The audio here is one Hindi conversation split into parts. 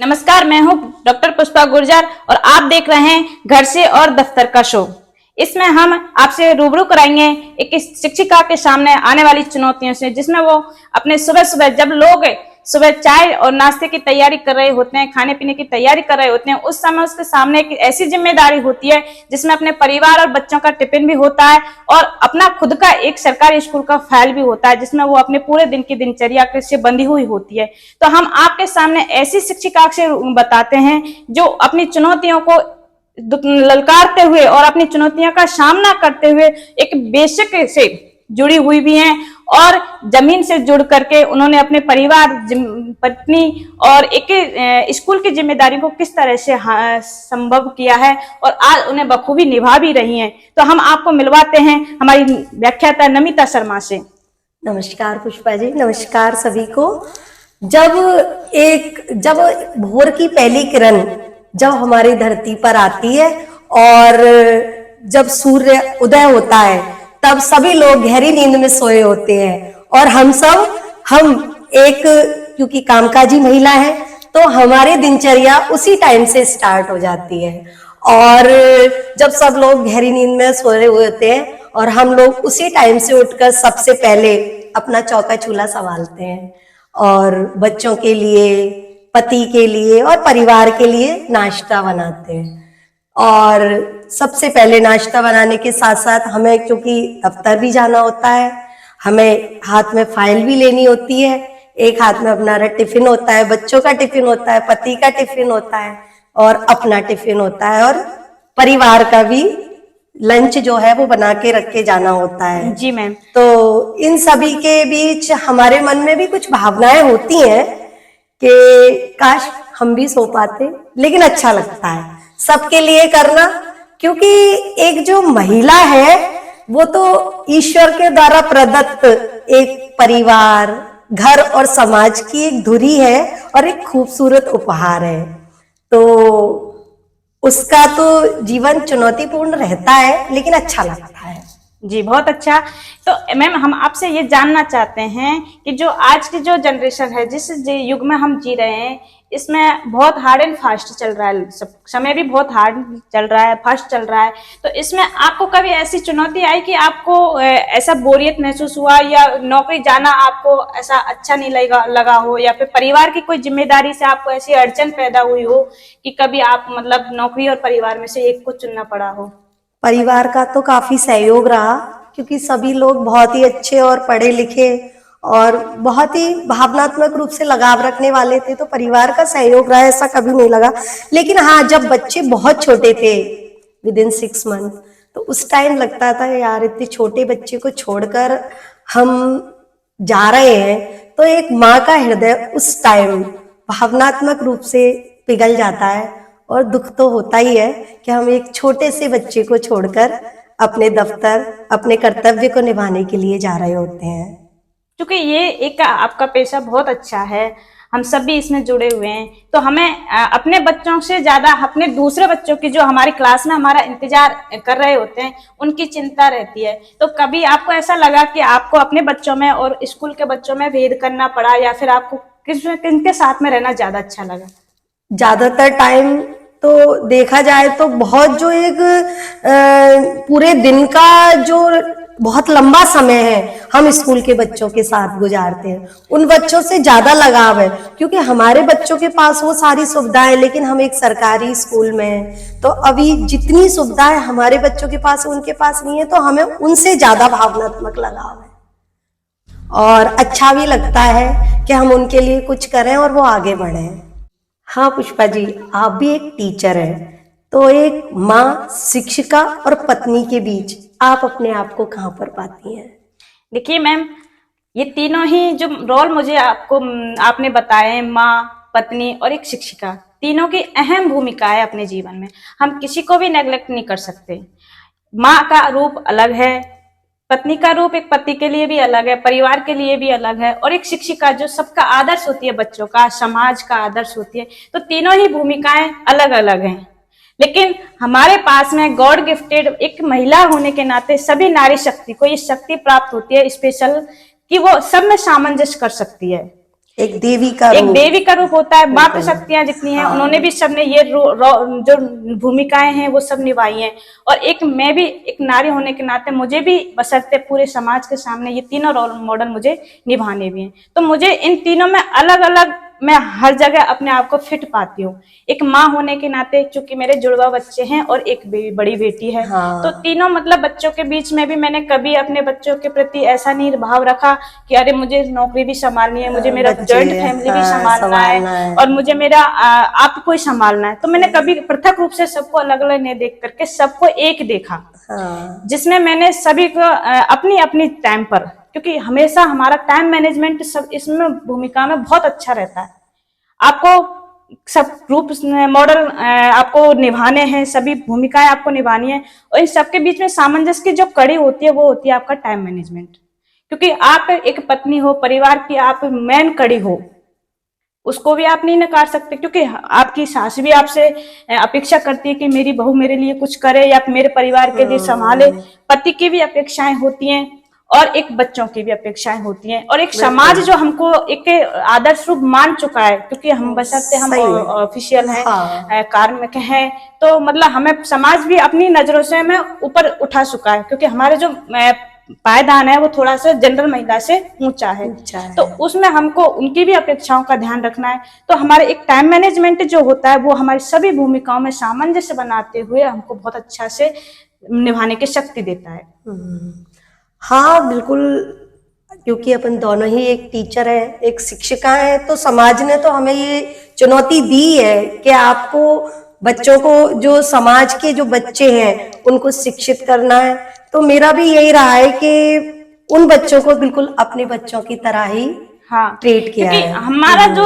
नमस्कार, मैं हूं डॉक्टर पुष्पा गुर्जर और आप देख रहे हैं घर से और दफ्तर का शो। इसमें हम आपसे रूबरू कराएंगे एक शिक्षिका के सामने आने वाली चुनौतियों से, जिसमें वो अपने सुबह सुबह जब लोग सुबह चाय और नाश्ते की तैयारी कर रहे होते हैं, खाने पीने की तैयारी कर रहे होते हैं, उस समय उसके सामने एक ऐसी जिम्मेदारी होती है जिसमें अपने परिवार और बच्चों का टिफिन भी होता है और अपना खुद का एक सरकारी स्कूल का फाइल भी होता है, जिसमें वो अपने पूरे दिन की दिनचर्या से बंधी हुई होती है। तो हम आपके सामने ऐसी शिक्षिका से बताते हैं जो अपनी चुनौतियों को ललकारते हुए और अपनी चुनौतियों का सामना करते हुए एक बेसिक से जुड़ी हुई भी हैं और जमीन से जुड़ करके उन्होंने अपने परिवार, पत्नी और एक स्कूल की जिम्मेदारी को किस तरह से संभव किया है और आज उन्हें बखूबी निभा भी रही हैं। तो हम आपको मिलवाते हैं हमारी व्याख्याता नमिता शर्मा से। नमस्कार पुष्पा जी, नमस्कार सभी को। जब भोर की पहली किरण जब हमारी धरती पर आती है और जब सूर्य उदय होता है, तब सभी लोग गहरी नींद में सोए होते हैं और हम क्योंकि कामकाजी महिला है तो हमारी दिनचर्या उसी टाइम से स्टार्ट हो जाती है। और जब सब लोग गहरी नींद में सोए हुए होते हैं और हम लोग उसी टाइम से उठकर सबसे पहले अपना चौका चूल्हा संभालते हैं और बच्चों के लिए, पति के लिए और परिवार के लिए नाश्ता बनाते हैं। और सबसे पहले नाश्ता बनाने के साथ साथ हमें, क्योंकि दफ्तर भी जाना होता है, हमें हाथ में फाइल भी लेनी होती है, एक हाथ में अपना टिफिन होता है, बच्चों का टिफिन होता है, पति का टिफिन होता है और अपना टिफिन होता है और परिवार का भी लंच जो है वो बना के रख के जाना होता है। जी मैम। तो इन सभी के बीच हमारे मन में भी कुछ भावनाएं होती हैं कि काश हम भी सो पाते, लेकिन अच्छा लगता है सबके लिए करना, क्योंकि एक जो महिला है वो तो ईश्वर के द्वारा प्रदत्त एक परिवार, घर और समाज की एक धुरी है और एक खूबसूरत उपहार है। तो उसका तो जीवन चुनौतीपूर्ण रहता है लेकिन अच्छा लगता है। जी, बहुत अच्छा। तो मैम, हम आपसे ये जानना चाहते हैं कि जो आज की जो जनरेशन है, जिस युग में हम जी रहे हैं, इसमें बहुत हार्ड एंड फास्ट चल रहा है, समय भी बहुत हार्ड चल रहा है, फास्ट चल रहा है। तो इसमें आपको कभी ऐसी चुनौती आई कि आपको ऐसा बोरियत महसूस हुआ या नौकरी जाना आपको ऐसा अच्छा नहीं लगा हो, या फिर परिवार की कोई जिम्मेदारी से आपको ऐसी अड़चन पैदा हुई हो कि कभी आप मतलब नौकरी और परिवार में से एक को चुनना पड़ा हो? परिवार का तो काफी सहयोग रहा, क्योंकि सभी लोग बहुत ही अच्छे और पढ़े लिखे और बहुत ही भावनात्मक रूप से लगाव रखने वाले थे, तो परिवार का सहयोग रहा, ऐसा कभी नहीं लगा। लेकिन हाँ, जब बच्चे बहुत छोटे थे, विदिन 6 मंथ, तो उस टाइम लगता था यार इतने छोटे बच्चे को छोड़कर हम जा रहे हैं, तो एक माँ का हृदय उस टाइम भावनात्मक रूप से पिघल जाता है और दुख तो होता ही है कि हम एक छोटे से बच्चे को छोड़कर अपने दफ्तर, अपने कर्तव्य को निभाने के लिए जा रहे होते हैं। क्योंकि ये एक आपका पेशा बहुत अच्छा है, हम सब भी इसमें जुड़े हुए हैं, तो हमें अपने बच्चों से ज्यादा अपने दूसरे बच्चों की, जो हमारी क्लास में हमारा इंतजार कर रहे होते हैं, उनकी चिंता रहती है। तो कभी आपको ऐसा लगा कि आपको अपने बच्चों में और स्कूल के बच्चों में भेद करना पड़ा, या फिर आपको किनके साथ में रहना ज्यादा अच्छा लगा? ज्यादातर टाइम तो देखा जाए तो बहुत जो एक पूरे दिन का जो बहुत लंबा समय है हम स्कूल के बच्चों के साथ गुजारते हैं, उन बच्चों से ज्यादा लगाव है, क्योंकि हमारे बच्चों के पास वो सारी सुविधाएं, लेकिन हम एक सरकारी स्कूल में हैं, तो अभी जितनी सुविधाएं हमारे बच्चों के पास उनके पास नहीं है, तो हमें उनसे ज्यादा भावनात्मक लगाव है और अच्छा भी लगता है कि हम उनके लिए कुछ करें और वो आगे बढ़े। हाँ पुष्पा जी, आप भी एक टीचर हैं, तो एक माँ, शिक्षिका और पत्नी के बीच आप अपने आप को कहाँ पर पाती हैं? देखिए मैम, ये तीनों ही जो रोल मुझे आपने बताए, माँ, पत्नी और एक शिक्षिका, तीनों की अहम भूमिका है अपने जीवन में, हम किसी को भी नेग्लेक्ट नहीं कर सकते। माँ का रूप अलग है, पत्नी का रूप एक पति के लिए भी अलग है, परिवार के लिए भी अलग है, और एक शिक्षिका जो सबका आदर्श होती है, बच्चों का, समाज का आदर्श होती है। तो तीनों ही भूमिकाएं अलग अलग हैं, लेकिन हमारे पास में गॉड गिफ्टेड एक महिला होने के नाते सभी नारी शक्ति को ये शक्ति प्राप्त होती है स्पेशल, कि वो सब में सामंजस्य कर सकती है। एक देवी का एक रूप। देवी का रूप होता है। मातृ शक्तियां जितनी हैं उन्होंने भी सबने ये जो भूमिकाएं हैं वो सब निभाई हैं। और एक मैं भी एक नारी होने के नाते मुझे भी बशर्ते पूरे समाज के सामने ये तीनों रोल मॉडल मुझे निभाने भी हैं। तो मुझे इन तीनों में अलग अलग मैं हर जगह अपने आप को फिट पाती हूँ। एक माँ होने के नाते, चूंकि मेरे जुड़वा बच्चे हैं और एक बड़ी बेटी है, हाँ। तो तीनों मतलब बच्चों के बीच में भी मैंने कभी अपने बच्चों के प्रति ऐसा नहीं भाव रखा कि अरे मुझे नौकरी भी संभालनी है, मुझे मेरा जॉइंट फैमिली भी संभालना है और मुझे मेरा आपको ही संभालना है। तो मैंने कभी पृथक रूप से सबको अलग अलग नहीं देख करके सबको एक देखा, जिसमें मैंने सभी को अपनी अपनी टाइम पर, क्योंकि हमेशा हमारा टाइम मैनेजमेंट सब इसमें भूमिका में बहुत अच्छा रहता है। आपको सब रूप मॉडल आपको निभाने हैं, सभी भूमिकाएं आपको निभानी है और इन सबके बीच में सामंजस्य की जो कड़ी होती है वो होती है आपका टाइम मैनेजमेंट। क्योंकि आप एक पत्नी हो, परिवार की आप मेन कड़ी हो, उसको भी आप नहीं नकार सकते, क्योंकि आपकी सास भी आपसे अपेक्षा करती है कि मेरी बहू मेरे लिए कुछ करे या मेरे परिवार के लिए संभाले। पति की भी अपेक्षाएं होती हैं और एक बच्चों की भी अपेक्षाएं होती हैं और एक समाज जो हमको एक आदर्श रूप मान चुका है, क्योंकि हम बशर्ते हम ऑफिशियल हैं, कार्मिक हैं, तो मतलब हमें समाज भी अपनी नजरों से हमें ऊपर उठा चुका है, क्योंकि हमारे जो पायदान है वो थोड़ा सा जनरल महिला से ऊंचा है। तो उसमें हमको उनकी भी अपेक्षाओं का ध्यान रखना है। तो हमारे एक टाइम मैनेजमेंट जो होता है वो हमारी सभी भूमिकाओं में सामंजस्य बनाते हुए हमको बहुत अच्छा से निभाने की शक्ति देता है। हाँ बिल्कुल, क्योंकि अपन दोनों ही एक टीचर है, एक शिक्षिका है, तो समाज ने तो हमें ये चुनौती दी है कि आपको बच्चों को, जो समाज के जो बच्चे हैं उनको शिक्षित करना है। तो मेरा भी यही रहा है कि उन बच्चों को बिल्कुल अपने बच्चों की तरह ही ट्रीट किया है। हमारा जो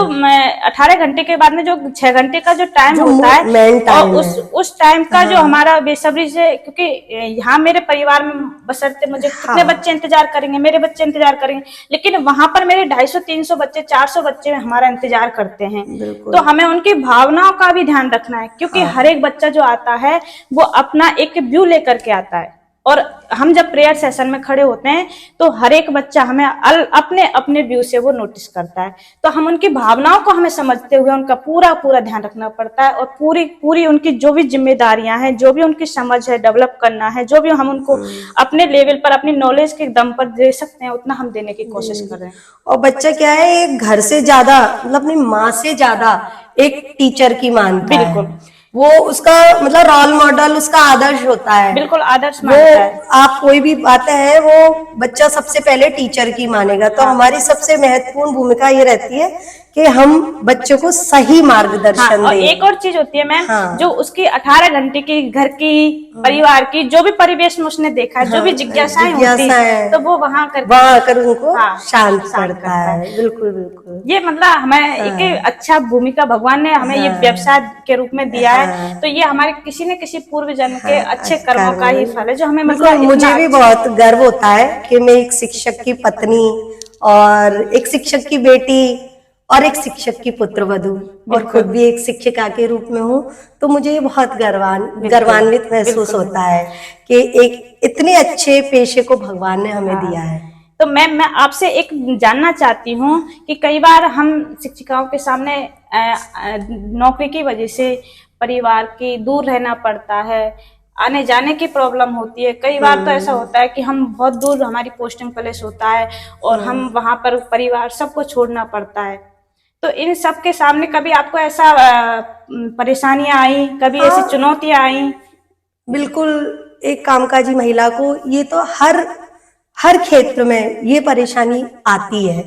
18 घंटे के बाद में जो 6 घंटे का जो टाइम होता है और उस टाइम का जो हमारा बेसब्री से, क्योंकि यहाँ मेरे परिवार में बशर्ते मुझे कितने बच्चे इंतजार करेंगे, मेरे बच्चे इंतजार करेंगे, लेकिन वहां पर मेरे 250-300 बच्चे, 400 बच्चे हमारा इंतजार करते हैं। तो हमें उनकी भावनाओं का भी ध्यान रखना है, क्योंकि हर एक बच्चा जो आता है वो अपना एक व्यू लेकर के आता है। और हम जब प्रेयर सेशन में खड़े होते हैं तो हर एक बच्चा हमें अपने अपने व्यू से वो नोटिस करता है। तो हम उनकी भावनाओं को हमें समझते हुए उनका पूरा पूरा ध्यान रखना पड़ता है और पूरी पूरी उनकी जो भी जिम्मेदारियां हैं, जो भी उनकी समझ है, डेवलप करना है, जो भी हम उनको अपने लेवल पर, अपनी नॉलेज के दम पर दे सकते हैं उतना हम देने की कोशिश कर रहे हैं। और बच्चा क्या है, एक घर से ज्यादा, मतलब अपनी माँ से ज्यादा एक टीचर की मानता है। बिल्कुल, वो उसका मतलब रोल मॉडल, उसका आदर्श होता है। बिल्कुल आदर्श मानता है। आप कोई भी बातें हैं वो बच्चा सबसे पहले टीचर की मानेगा। तो हमारी सबसे महत्वपूर्ण भूमिका ये रहती है कि हम बच्चों को सही मार्गदर्शन और एक और चीज होती है मैम, जो उसकी 18 घंटे की घर की, परिवार की, जो भी परिवेश में उसने देखा है, जो भी जिज्ञासाएं होती है, तो वो वहां कर उनको शांत करता है। बिल्कुल बिल्कुल, ये मतलब हमें एक अच्छा भूमिका भगवान ने हमें ये व्यवसाय के रूप में दिया है। तो ये हमारे किसी न किसी पूर्व जन्म के अच्छे कर्मों का ही फल है, जो हमें मतलब मुझे भी बहुत गर्व होता है कि मैं एक शिक्षक की पत्नी और एक शिक्षक की बेटी और एक शिक्षक की पुत्रवधू और खुद भी एक शिक्षिका के रूप में हूँ। तो मुझे ये बहुत गर्वान्वित महसूस होता है कि एक इतने अच्छे पेशे को भगवान ने हमें दिया है। तो मैं आपसे एक जानना चाहती हूँ कि कई बार हम शिक्षिकाओं के सामने नौकरी की वजह से परिवार की दूर रहना पड़ता है, आने जाने की प्रॉब्लम होती है। कई बार तो ऐसा होता है कि हम बहुत दूर, हमारी पोस्टिंग प्लेस होता है और हम वहां पर परिवार सबको छोड़ना पड़ता है। तो इन सब के सामने कभी आपको ऐसा परेशानियां आई, कभी ऐसी चुनौतियां आई? बिल्कुल, एक कामकाजी महिला को ये तो हर क्षेत्र में ये परेशानी आती है।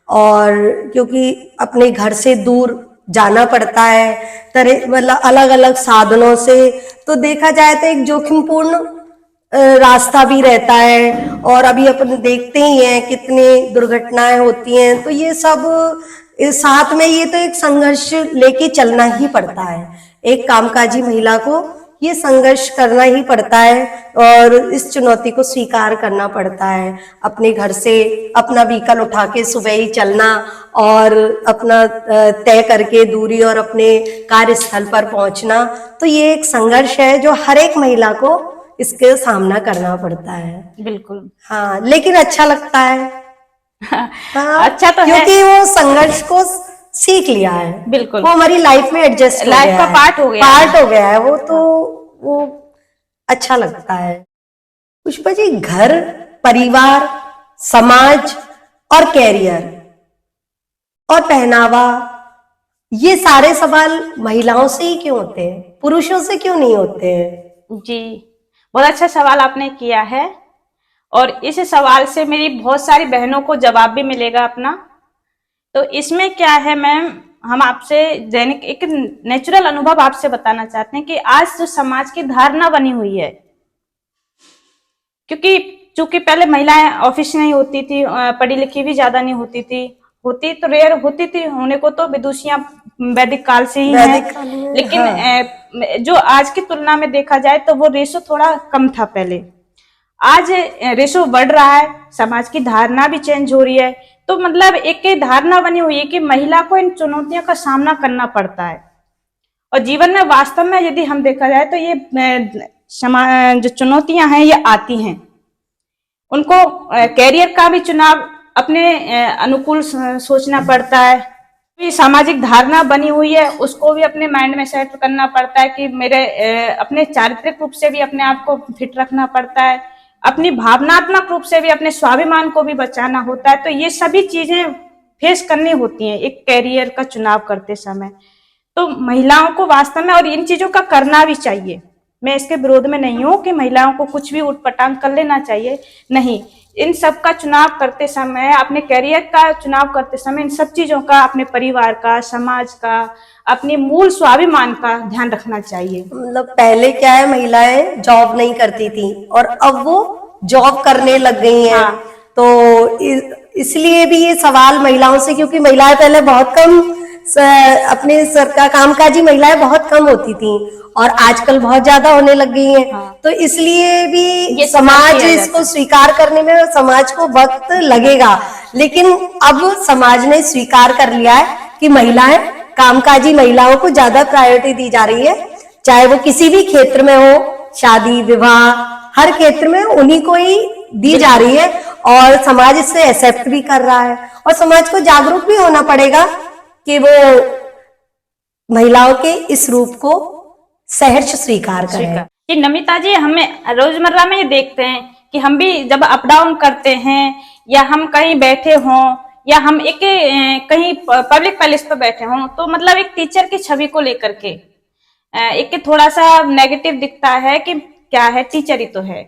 और क्योंकि अपने घर से दूर जाना पड़ता है, मतलब अलग अलग साधनों से, तो देखा जाए तो एक जोखिमपूर्ण रास्ता भी रहता है। और अभी अपन देखते ही हैं कितनी दुर्घटनाएं होती हैं। तो ये सब साथ में, ये तो एक संघर्ष लेके चलना ही पड़ता है। एक कामकाजी महिला को ये संघर्ष करना ही पड़ता है और इस चुनौती को स्वीकार करना पड़ता है। अपने घर से अपना व्हीकल उठा के सुबह ही चलना और अपना तय करके दूरी और अपने कार्यस्थल पर पहुंचना, तो ये एक संघर्ष है जो हर एक महिला को इसके सामना करना पड़ता है। बिल्कुल, हाँ, लेकिन अच्छा लगता है। हाँ, अच्छा तो है, क्योंकि वो संघर्ष को सीख लिया है, बिल्कुल वो हमारी लाइफ में एडजस्ट हो लाइफ गया का है, पार्ट हो गया पार्ट है। हो गया है वो, तो वो अच्छा लगता है। पुष्पा जी, घर, परिवार, समाज और कैरियर और पहनावा, ये सारे सवाल महिलाओं से ही क्यों होते हैं, पुरुषों से क्यों नहीं होते हैं? जी, बहुत अच्छा सवाल आपने किया है, और इस सवाल से मेरी बहुत सारी बहनों को जवाब भी मिलेगा अपना। तो इसमें क्या है मैम, हम आपसे दैनिक एक नेचुरल अनुभव आपसे बताना चाहते हैं कि आज जो समाज की धारणा बनी हुई है, क्योंकि चूंकि पहले महिलाएं ऑफिस नहीं होती थी, पढ़ी लिखी भी ज्यादा नहीं होती थी, होती तो रेयर होती थी, होने को तो विदुषियां वैदिक काल से ही हैं, वैदिक काल में, लेकिन हाँ। जो आज की तुलना में देखा जाए तो वो रेशो थोड़ा कम था पहले। आज रेशो बढ़ रहा है, समाज की धारणा भी चेंज हो रही है, तो मतलब एक धारणा बनी हुई है कि महिला को इन चुनौतियों का सामना करना पड़ता है। और जीवन में वास्तव में यदि हम देखा जाए तो ये जो चुनौतियां हैं ये आती हैं, उनको कैरियर का भी चुनाव अपने अनुकूल सोचना पड़ता है, सामाजिक धारणा बनी हुई है उसको भी अपने माइंड में सेट करना पड़ता है कि मेरे अपने चारित्रिक रूप से भी अपने आप को फिट रखना पड़ता है, अपनी भावनात्मक रूप से भी अपने स्वाभिमान को भी बचाना होता है। तो ये सभी चीजें फेस करनी होती हैं एक कैरियर का चुनाव करते समय। तो महिलाओं को वास्तव में और इन चीजों का करना भी चाहिए, मैं इसके विरोध में नहीं हूं कि महिलाओं को कुछ भी उठपटांग कर लेना चाहिए, नहीं, इन सब का चुनाव करते समय, अपने करियर का चुनाव करते समय इन सब चीजों का, अपने परिवार का, समाज का, अपने मूल स्वाभिमान का ध्यान रखना चाहिए। मतलब पहले क्या है, महिलाएं जॉब नहीं करती थी और अब वो जॉब करने लग गई हैं। हाँ। तो इसलिए भी ये सवाल महिलाओं से, क्योंकि महिलाएं पहले बहुत कम अपने सरकार कामकाजी महिलाएं बहुत कम होती थी और आजकल बहुत ज्यादा होने लग गई हैं। हाँ। तो इसलिए भी ये समाज किया जाता इसको है। स्वीकार करने में समाज को वक्त लगेगा, लेकिन अब समाज ने स्वीकार कर लिया है कि महिलाएं, कामकाजी महिलाओं को ज्यादा प्रायोरिटी दी जा रही है, चाहे वो किसी भी क्षेत्र में हो, शादी विवाह, हर क्षेत्र में उन्हीं को ही दी जा रही है और समाज इससे एक्सेप्ट भी कर रहा है। और समाज को जागरूक भी होना पड़ेगा कि वो महिलाओं के इस रूप को सहर्ष स्वीकार करें। कि नमिता जी, हमें रोजमर्रा में ये देखते हैं कि हम भी जब अप डाउन करते हैं या हम कहीं बैठे हों या हम एक कहीं पब्लिक प्लेस पर बैठे हों, तो मतलब एक टीचर की छवि को लेकर के एक थोड़ा सा नेगेटिव दिखता है कि क्या है, टीचर ही तो है।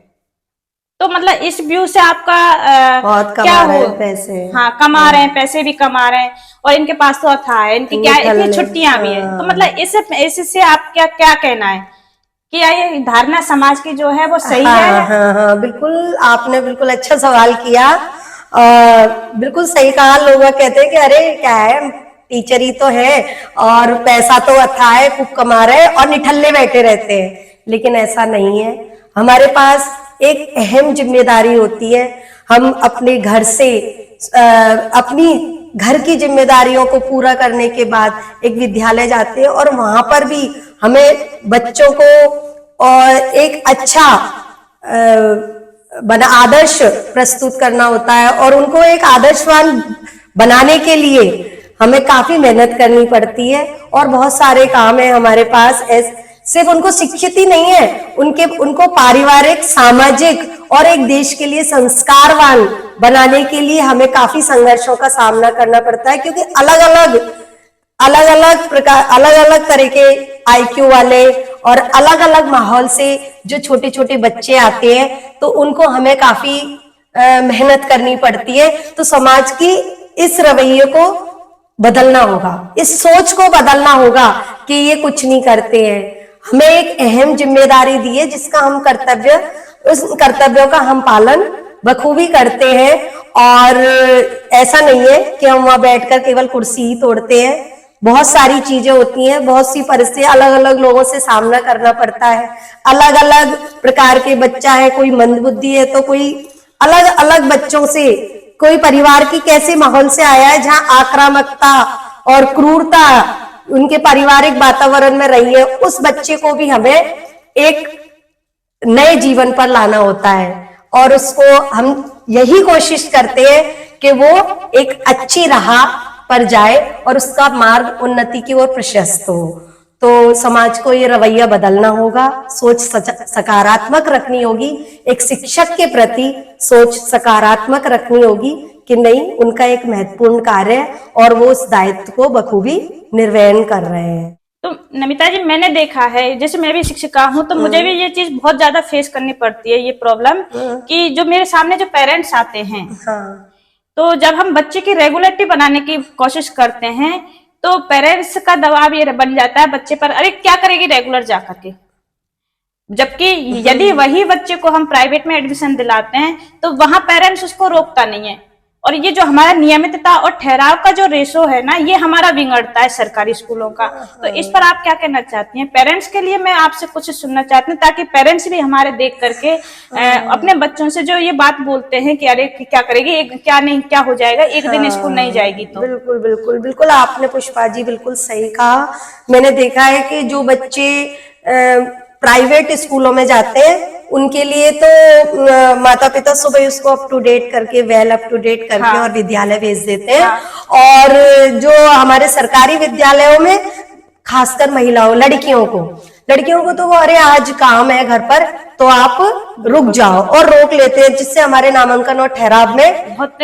तो मतलब इस व्यू से आपका बहुत क्या कमा रहे हो, हैं पैसे, हाँ कमा रहे हैं, पैसे भी कमा रहे हैं और इनके पास तो अथाह है, इनकी क्या इतनी छुट्टियां भी है, तो मतलब इससे आप क्या क्या कहना है कि ये धारणा समाज की जो है वो सही हाँ, है? हाँ, हाँ, बिल्कुल, आपने बिल्कुल अच्छा सवाल किया और बिल्कुल सही कहा। लोग कहते हैं कि अरे क्या है, टीचर ही तो है और पैसा तो अथाह है, खूब कमा रहे हैं और निठल्ले बैठे रहते हैं, लेकिन ऐसा नहीं है। हमारे पास एक अहम जिम्मेदारी होती है। हम अपने घर से अपनी घर की जिम्मेदारियों को पूरा करने के बाद एक विद्यालय जाते हैं और वहां पर भी हमें बच्चों को और एक अच्छा बना आदर्श प्रस्तुत करना होता है और उनको एक आदर्शवान बनाने के लिए हमें काफी मेहनत करनी पड़ती है और बहुत सारे काम है हमारे पास। सिर्फ उनको शिक्षित ही नहीं है, उनको पारिवारिक, सामाजिक और एक देश के लिए संस्कारवान बनाने के लिए हमें काफी संघर्षों का सामना करना पड़ता है, क्योंकि अलग अलग प्रकार, अलग अलग तरह के आईक्यू वाले और अलग अलग माहौल से जो छोटे छोटे बच्चे आते हैं, तो उनको हमें काफी मेहनत करनी पड़ती है। तो समाज की इस रवैये को बदलना होगा, इस सोच को बदलना होगा कि ये कुछ नहीं करते हैं। हमें एक अहम जिम्मेदारी दी है जिसका हम उस कर्तव्यों का हम पालन बखूबी करते हैं और ऐसा नहीं है कि हम वहां बैठकर केवल कुर्सी ही तोड़ते हैं। बहुत सारी चीजें होती हैं, बहुत सी परिस्थितियां, अलग अलग लोगों से सामना करना पड़ता है, अलग अलग प्रकार के बच्चा है, कोई मंदबुद्धि है तो कोई अलग अलग बच्चों से, कोई परिवार की कैसे माहौल से आया है जहां आक्रामकता और क्रूरता उनके पारिवारिक वातावरण में रही है, उस बच्चे को भी हमें एक नए जीवन पर लाना होता है और उसको हम यही कोशिश करते हैं कि वो एक अच्छी राह पर जाए और उसका मार्ग उन्नति की ओर प्रशस्त हो। तो समाज को ये रवैया बदलना होगा, सोच सकारात्मक रखनी होगी, एक शिक्षक के प्रति सोच सकारात्मक रखनी होगी कि नहीं, उनका एक महत्वपूर्ण कार्य है और वो उस दायित्व को बखूबी निर्वहन कर रहे हैं। तो नमिता जी, मैंने देखा है, जैसे मैं भी शिक्षिका हूँ तो मुझे भी ये चीज बहुत ज्यादा फेस करनी पड़ती है, ये प्रॉब्लम कि जो मेरे सामने जो पेरेंट्स आते हैं, तो जब हम बच्चे की रेगुलरिटी बनाने की कोशिश करते हैं तो पेरेंट्स का दबाव ये बन जाता है बच्चे पर, अरे क्या करेगी रेगुलर जा करके। जबकि यदि वही बच्चे को हम प्राइवेट में एडमिशन दिलाते हैं तो वहां पेरेंट्स उसको रोकता नहीं है, और ये जो हमारा नियमितता और ठहराव का जो रेशो है ना, ये हमारा बिगड़ता है सरकारी स्कूलों का। तो इस पर आप क्या कहना चाहती हैं? पेरेंट्स के लिए मैं आपसे कुछ सुनना चाहती हूँ, ताकि पेरेंट्स भी हमारे देख करके अपने बच्चों से जो ये बात बोलते हैं कि अरे क्या करेगी, क्या नहीं, क्या हो जाएगा, एक दिन स्कूल नहीं जाएगी तो। बिल्कुल बिल्कुल बिल्कुल, आपने पुष्पा जी बिल्कुल सही कहा। मैंने देखा है कि जो बच्चे प्राइवेट स्कूलों में जाते हैं उनके लिए तो माता पिता सुबह उसको अप टू डेट करके, वेल अप टू डेट करके और विद्यालय भेज देते हैं। और जो हमारे सरकारी विद्यालयों में खासकर महिलाओं, लड़कियों को तो वो अरे आज काम है घर पर तो आप रुक जाओ और रोक लेते हैं, जिससे हमारे नामांकन और ठहराव में बहुत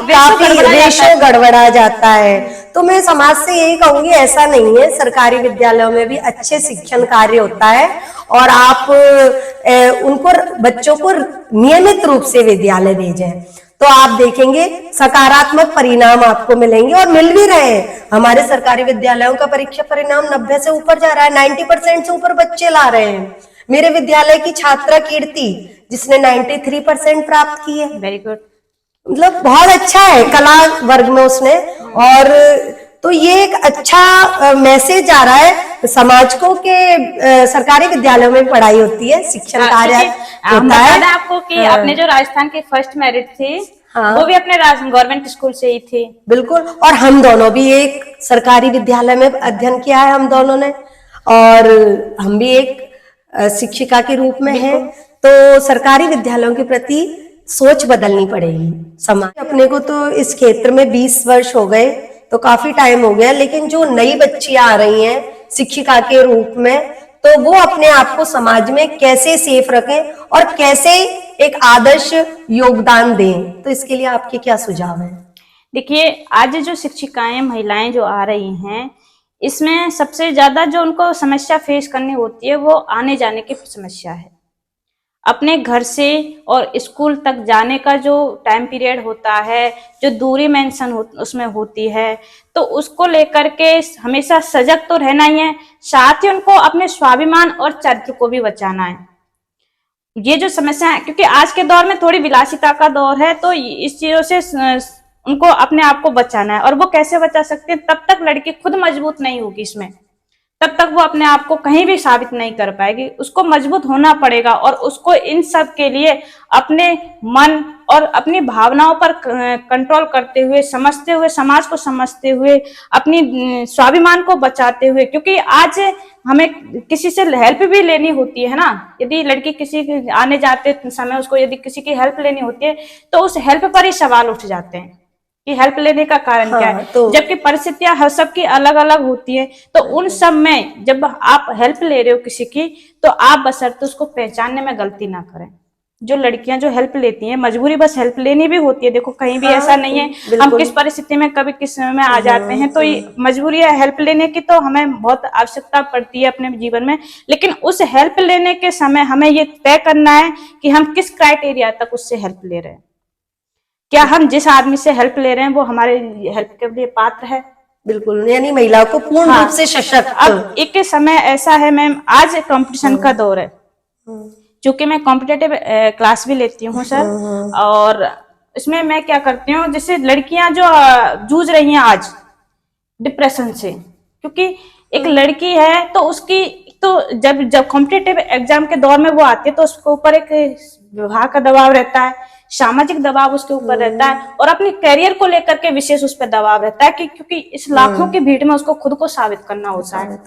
काफी रेशो गड़बड़ा जाता है। तो मैं समाज से यही कहूंगी, ऐसा नहीं है, सरकारी विद्यालयों में भी अच्छे शिक्षण कार्य होता है और आप उनको, बच्चों को नियमित रूप से विद्यालय भेजें तो आप देखेंगे सकारात्मक परिणाम आपको मिलेंगे, और मिल भी रहे हैं। हमारे सरकारी विद्यालयों का परीक्षा परिणाम 90 से ऊपर जा रहा है, 90% से ऊपर बच्चे ला रहे हैं। मेरे विद्यालय की छात्रा कीर्ति, जिसने 93% प्राप्त की है, वेरी गुड, मतलब बहुत अच्छा है कला वर्ग में उसने। और तो ये एक अच्छा मैसेज आ रहा है समाज को कि सरकारी विद्यालयों में पढ़ाई होती है, शिक्षण कार्य होता है। आपको कि आपने जो राजस्थान की फर्स्ट मेरिट थी, वो भी अपने गवर्नमेंट स्कूल से ही थी। बिल्कुल, और हम दोनों भी एक सरकारी विद्यालय में अध्ययन किया है हम दोनों ने, और हम भी एक शिक्षिका के रूप में हैं। तो सरकारी विद्यालयों के प्रति सोच बदलनी पड़ेगी समाज। अपने को तो इस क्षेत्र में 20 वर्ष हो गए, तो काफी टाइम हो गया, लेकिन जो नई बच्चियां आ रही हैं शिक्षिका के रूप में, तो वो अपने आप को समाज में कैसे सेफ रखें और कैसे एक आदर्श योगदान दें, तो इसके लिए आपके क्या सुझाव हैं? देखिए, आज जो शिक्षिकाएं, महिलाएं जो आ रही हैं, इसमें सबसे ज्यादा जो उनको समस्या फेस करनी होती है वो आने जाने की समस्या है। अपने घर से और स्कूल तक जाने का जो टाइम पीरियड होता है, जो दूरी मेंशन उसमें होती है, तो उसको लेकर के हमेशा सजग तो रहना ही है, साथ ही उनको अपने स्वाभिमान और चरित्र को भी बचाना है। ये जो समस्या है, क्योंकि आज के दौर में थोड़ी विलासिता का दौर है, तो इस चीजों से उनको अपने आप को बचाना है। और वो कैसे बचा सकते हैं? तब तक लड़की खुद मजबूत नहीं होगी इसमें, तब तक वो अपने आप को कहीं भी साबित नहीं कर पाएगी। उसको मजबूत होना पड़ेगा और उसको इन सब के लिए अपने मन और अपनी भावनाओं पर कंट्रोल करते हुए, समझते हुए, समाज को समझते हुए, अपनी स्वाभिमान को बचाते हुए, क्योंकि आज हमें किसी से हेल्प भी लेनी होती है ना। यदि लड़की किसी के आने जाते समय उसको यदि किसी की हेल्प लेनी होती है तो उस हेल्प पर ही सवाल उठ जाते हैं कि हेल्प लेने का कारण क्या है। तो जबकि परिस्थितियां हर सबकी अलग अलग होती है, तो उन सब में जब आप हेल्प ले रहे हो किसी की, तो आप बशर्ते उसको पहचानने में गलती ना करें। जो लड़कियां जो हेल्प लेती हैं, मजबूरी बस हेल्प लेनी भी होती है। देखो, कहीं भी ऐसा नहीं है हम किस परिस्थिति में कभी किस समय में आ जाते हैं, तो ये मजबूरी है हेल्प लेने की, तो हमें बहुत आवश्यकता पड़ती है अपने जीवन में। लेकिन उस हेल्प लेने के समय हमें ये तय करना है कि हम किस क्राइटेरिया तक उससे हेल्प ले रहे हैं। क्या हम जिस आदमी से हेल्प ले रहे हैं वो हमारे हेल्प के लिए पात्र है? बिल्कुल, यानी महिलाओं को पूर्ण रूप से सशक्त। अब एक समय ऐसा है मैम, आज कंपटीशन का दौर है, क्योंकि मैं कॉम्पिटेटिव क्लास भी लेती हूँ सर, और इसमें मैं क्या करती हूँ, जैसे लड़कियां जो जूझ रही हैं आज डिप्रेशन से, क्योंकि एक लड़की है तो उसकी तो जब कॉम्पिटेटिव एग्जाम के दौर में वो आती है तो उसके ऊपर एक विवाह का दबाव रहता है, सामाजिक दबाव उसके ऊपर रहता है, और अपने करियर को लेकर के विशेष उस पर दबाव रहता है कि क्योंकि इस लाखों की भीड़ में उसको खुद को साबित करना होता है।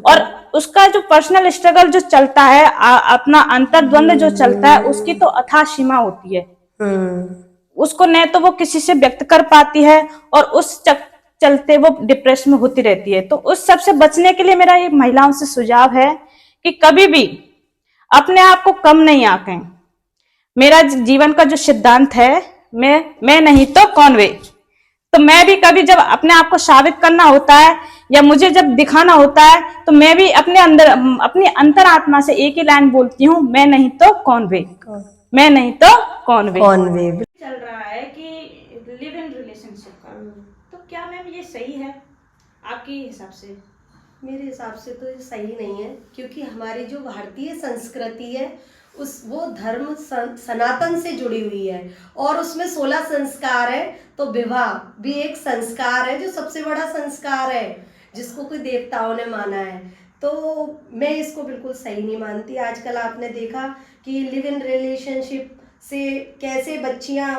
और उसका जो पर्सनल स्ट्रगल जो चलता है, अपना अंतर्द्वंद जो चलता है, उसकी तो अथाह सीमा होती है। उसको न तो वो किसी से व्यक्त कर पाती है और उस चलते वो डिप्रेशन में होती रहती है। तो उस सब से बचने के लिए मेरा ये महिलाओं से सुझाव है कि कभी भी अपने आप को कम नहीं आंकें। मेरा जीवन का जो सिद्धांत है, मैं नहीं तो कौन वे। तो मैं भी कभी जब अपने आप को साबित करना होता है या मुझे जब दिखाना होता है तो मैं भी अपने अंदर अपनी अंतरात्मा से एक ही लाइन बोलती हूँ, मैं नहीं तो कौन वे, मैं नहीं तो कौन वे। चल रहा है कि लिव इन रिलेशनशिप का, तो क्या मैम ये सही है आपके हिसाब से? मेरे हिसाब से तो ये सही नहीं है, क्योंकि हमारी जो भारतीय संस्कृति है वो धर्म सनातन से जुड़ी हुई है और उसमें 16 संस्कार है। तो विवाह भी एक संस्कार है, जो सबसे बड़ा संस्कार है, जिसको कोई देवताओं ने माना है। तो मैं इसको बिल्कुल सही नहीं मानती। आजकल आपने देखा कि लिव इन रिलेशनशिप से कैसे बच्चियां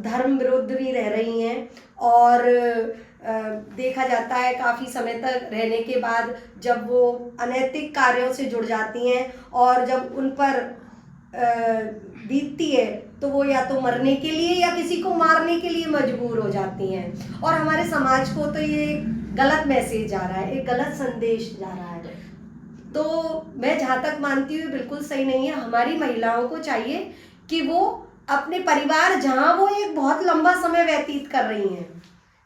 धर्म विरुद्ध भी रह रही हैं और देखा जाता है काफ़ी समय तक रहने के बाद जब वो अनैतिक कार्यों से जुड़ जाती हैं और जब उन पर बीतती है तो वो या तो मरने के लिए या किसी को मारने के लिए मजबूर हो जाती हैं। और हमारे समाज को तो ये गलत मैसेज जा रहा है, एक गलत संदेश जा रहा है। तो मैं जहाँ तक मानती हूँ बिल्कुल सही नहीं है। हमारी महिलाओं को चाहिए कि वो अपने परिवार, जहाँ वो एक बहुत लंबा समय व्यतीत कर रही हैं,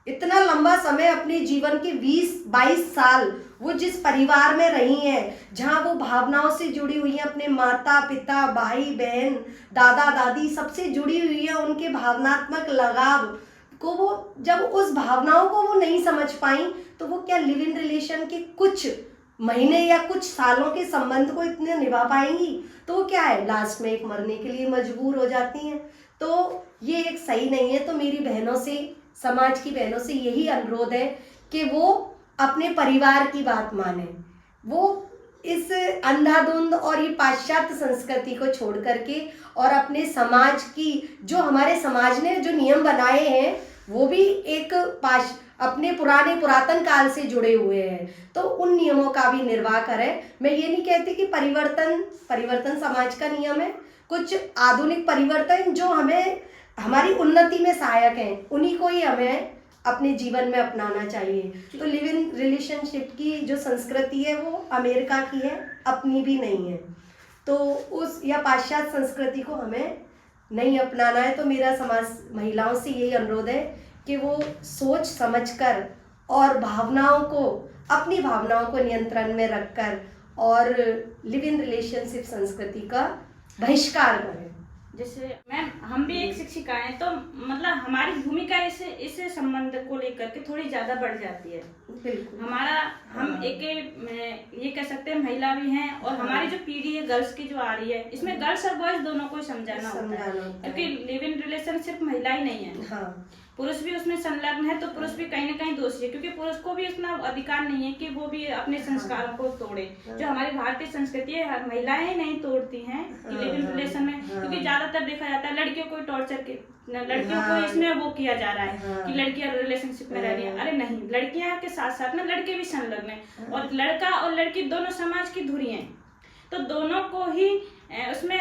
इतना लंबा समय अपने जीवन के 20-22 साल वो जिस परिवार में रही हैं, जहाँ वो भावनाओं से जुड़ी हुई हैं, अपने माता पिता, भाई बहन, दादा दादी सबसे जुड़ी हुई है, उनके भावनात्मक लगाव को वो जब उस भावनाओं को वो नहीं समझ पाई तो वो क्या लिव इन रिलेशन के कुछ महीने या कुछ सालों के संबंध को इतने निभा पाएंगी? तो वो क्या है, लास्ट में एक मरने के लिए मजबूर हो जाती हैं। तो ये एक सही नहीं है। तो मेरी बहनों से, समाज की बहनों से यही अनुरोध है कि वो अपने परिवार की बात माने, वो इस अंधाधुंध और ये पाश्चात्य संस्कृति को छोड़ करके और अपने समाज की, जो हमारे समाज ने जो नियम बनाए हैं वो भी एक अपने पुरातन काल से जुड़े हुए हैं, तो उन नियमों का भी निर्वाह करें। मैं ये नहीं कहती कि परिवर्तन समाज का नियम है, कुछ आधुनिक परिवर्तन जो हमें हमारी उन्नति में सहायक हैं, उन्हीं को ही हमें अपने जीवन में अपनाना चाहिए। तो लिव इन रिलेशनशिप की जो संस्कृति है वो अमेरिका की है, अपनी भी नहीं है। तो उस या पाश्चात्य संस्कृति को हमें नहीं अपनाना है। तो मेरा समाज महिलाओं से यही अनुरोध है कि वो सोच समझकर और अपनी भावनाओं को नियंत्रण में रखकर और लिव इन रिलेशनशिप संस्कृति का बहिष्कार करें। जैसे मैम हम भी एक शिक्षिका हैं, तो मतलब हमारी भूमिका इस संबंध को लेकर के थोड़ी ज्यादा बढ़ जाती है। बिल्कुल हम एक ये कह सकते हैं महिला भी हैं और हमारी जो पीढ़ी है गर्ल्स की जो आ रही है, इसमें गर्ल्स और बॉयज दोनों को समझाना होता है, क्योंकि लिव इन रिलेशन सिर्फ महिला ही नहीं है। हाँ। पुरुष भी उसमें संलग्न है, तो पुरुष भी कहीं ना कहीं दोषी है, क्योंकि पुरुष को भी उतना अधिकार नहीं है कि वो भी अपने संस्कारों को तोड़े। जो हमारी भारतीय संस्कृति है, महिलाएं ही नहीं तोड़ती हैं कि लिव इन रिलेशन में, क्योंकि ज्यादातर देखा जाता है लड़कियों को लड़कियों को इसमें वो किया जा रहा है कि लड़कियां रिलेशनशिप में रह रही है। अरे नहीं, लड़कियां के साथ साथ में लड़के भी संलग्न है, और लड़का और लड़की दोनों समाज की धुरी हैं, तो दोनों को ही उसमें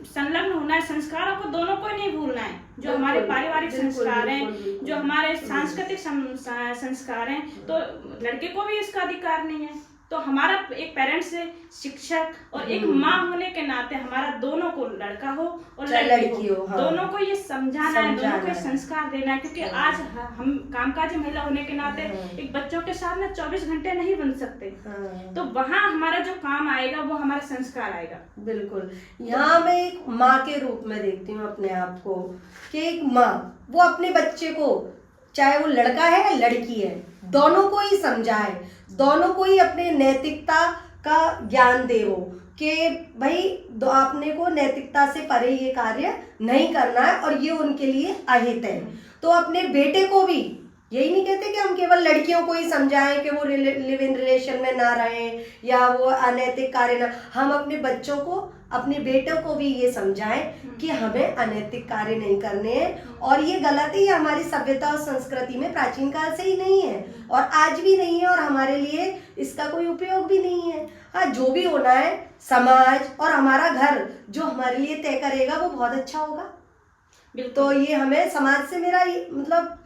संलग्न होना है। संस्कारों को दोनों को ही नहीं भूलना है, जो हमारे पारिवारिक संस्कार हैं, जो हमारे सांस्कृतिक संस्कार हैं, तो लड़के को भी इसका अधिकार नहीं है। तो हमारा एक पेरेंट्स से, शिक्षक और एक माँ होने के नाते हमारा दोनों को, लड़का हो और लड़की हो, दोनों को ये समझाना है, दोनों को संस्कार देना है। क्योंकि आज हम कामकाजी महिला होने के नाते एक बच्चों के साथ में 24 घंटे नहीं बन सकते, तो वहाँ हमारा जो काम आएगा वो हमारा संस्कार आएगा। बिल्कुल। यहाँ मैं एक माँ के रूप में देखती हूँ अपने आप को, कि एक माँ वो अपने बच्चे को, चाहे वो लड़का है या लड़की है, दोनों को ही समझाए, दोनों को ही अपने नैतिकता का ज्ञान दे, वो कि भाई आपने को नैतिकता से परे ये कार्य नहीं करना है और ये उनके लिए अहित है। तो अपने बेटे को भी यही नहीं कहते कि हम केवल लड़कियों को ही समझाएं कि वो लिव इन रिलेशन में ना रहें या वो अनैतिक कार्य ना, हम अपने बच्चों को, अपने बेटों को भी ये समझाएं कि हमें अनैतिक कार्य नहीं करने हैं। और ये गलत है, ये हमारी सभ्यता और संस्कृति में प्राचीन काल से ही नहीं है और आज भी नहीं है, और हमारे लिए इसका कोई उपयोग भी नहीं है। हाँ, जो भी होना है समाज और हमारा घर जो हमारे लिए तय करेगा वो बहुत अच्छा होगा। बिल्कुल। तो ये हमें समाज से मेरा मतलब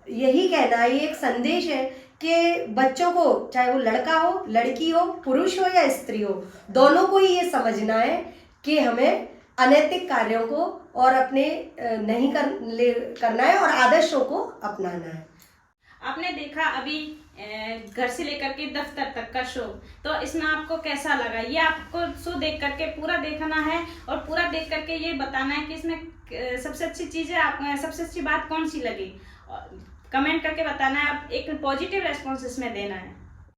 यही कहना है, ये एक संदेश है कि बच्चों को, चाहे वो लड़का हो, लड़की हो, पुरुष हो या स्त्री हो, दोनों को ही ये समझना है कि हमें अनैतिक कार्यों को और अपने नहीं करना है और आदर्शों को अपनाना है। आपने देखा अभी घर से लेकर के दफ्तर तक का शो, तो इसमें आपको कैसा लगा? ये आपको शो देख करके पूरा देखना है और पूरा देख करके ये बताना है कि इसमें सबसे अच्छी चीज़ है, आपको सबसे अच्छी बात कौन सी लगी, कमेंट करके बताना है। आप एक पॉजिटिव रेस्पॉन्स इसमें देना है।